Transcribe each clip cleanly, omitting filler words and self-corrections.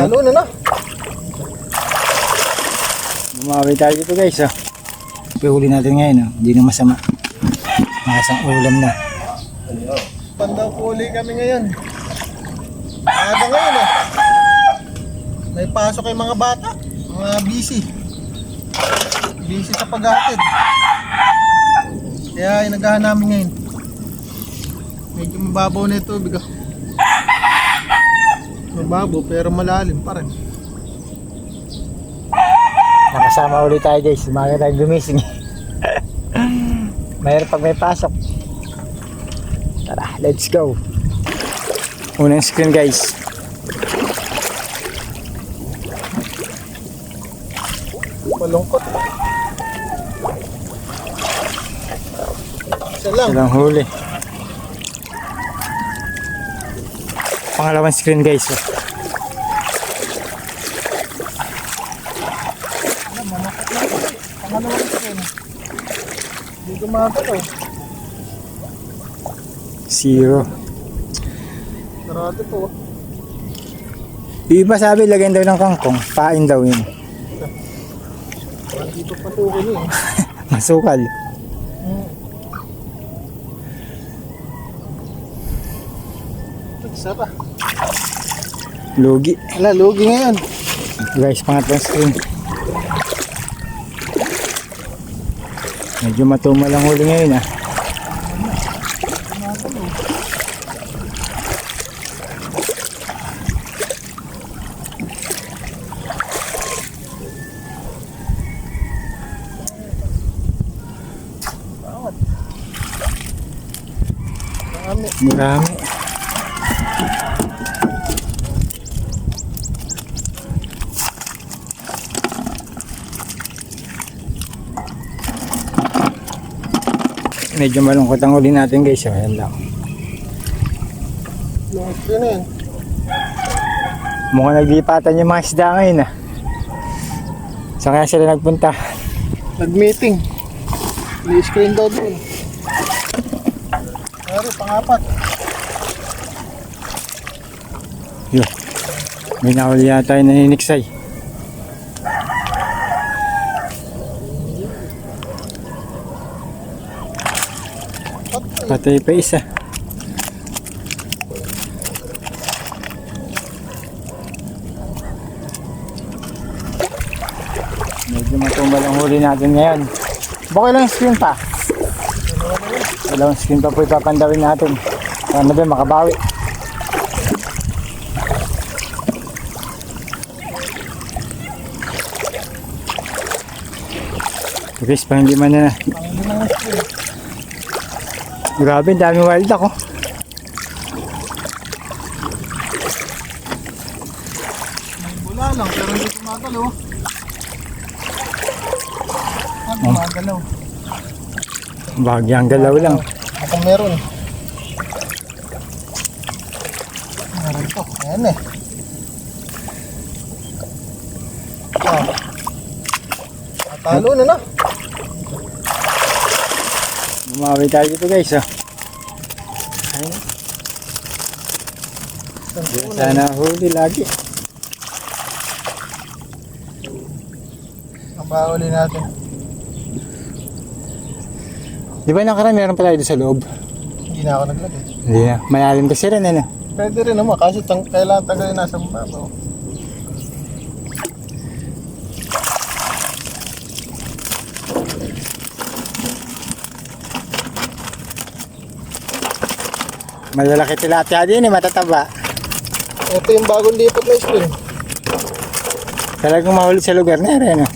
Halo na na. Bumawi tayo dito guys. Pihuli natin ngayon. Hindi na masama. Makasang ulam na. Pandaw huli kami ngayon. Aga ngayon eh. May pasok kay mga bata. Mga busy. Busy sa paghatid. Kaya inagahan namin ngayon. Medyo mababaw na ito. Mababaw pero malalim pa rin. Nakasama ulit tayo guys. Umaga tayo gumising. Mayroon pag may pasok. Tara, let's go. Unang screen guys. Malungkot. Isa lang. Silang huli. Pangalawang screen guys. Pangalawang screen. Hindi gumagalaw. 0. Sarado po. Yung iba sabi lagyan daw ng kangkong. Pain daw yun. Hindi pa pasukin yun. Masukal. Isa pa. Lugi. Wala, lugi ngayon. Guys, pangatlong screen. Medyo matuma lang huli ngayon ah. Marami. Medyo malungkot ang huli natin guys. Ayan lang. Long screen na yun. Mukhang naglipatan yung mga isda ngayon ah. Saan kaya sila nagpunta? Nag-meeting. May screen daw doon. Pero pangapat. Yun. May nahuli yata yung naniniksay. Patay pa isa. Medyo matumbal ang huli natin ngayon. Baka lang screen pa. Dalawang screen pa po ipapandawin natin. Sana din makabawi. Guys, pang hindi man na. Grabe, daming wild ako. May bula lang pero hindi gumagalaw. Gumagalaw. Bagyang galaw lang. Kung meron. Meron to. Ayan eh. Talo na na. Bumawi tayo dito guys. Ayun. Sana huli lagi. Napahuli natin. Di ba nakaraan meron pa tayo doon sa loob? Hindi na ako naglagay. Hindi na. Malalim kasi rin ano. Pwede rin naman kasi kailangan tagal nasa babaw. Malalaki tilapia din eh, matataba. Ito yung bagong lipat na screen. Talagang mahuli sa lugar na rin.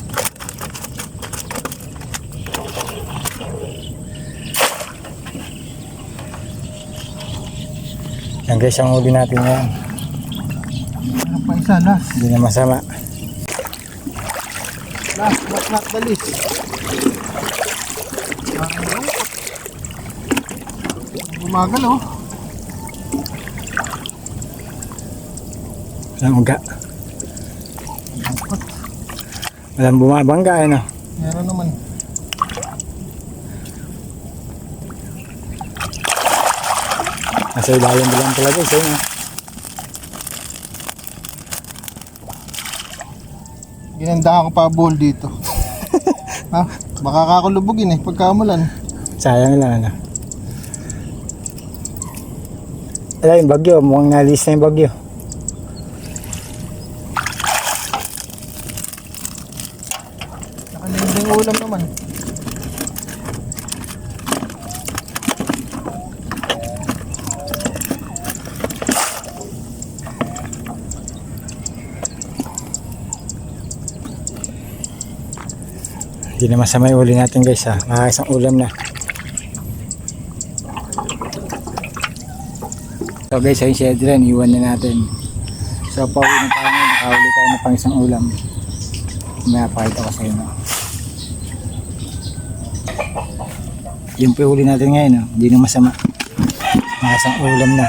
Yan guys, ang huli natin yan. Ano pa isa? Last. Hindi na masama. Last but not the least. Gumagalaw. Walang uga. Walang bumabangga ano. Meron naman. Nasa ilalim lang talaga isa yun. Inandahan ko pa ball dito. Ha? Baka kakulubugin pagka umulan. Sayang lang ano. Ala yung bagyo, mukhang nalis na yung bagyo. Nakalinding ulam naman. Hindi na masama yung uli natin guys ha. Makakasang ulam na. So guys, ayun si Edren, iwan na natin. So pauwi na tayo ngayon, nakahuli tayo na pang isang ulam. May pakita ko sa inyo. Yung pa huli natin ngayon, hindi na masama. Makakasang ulam na.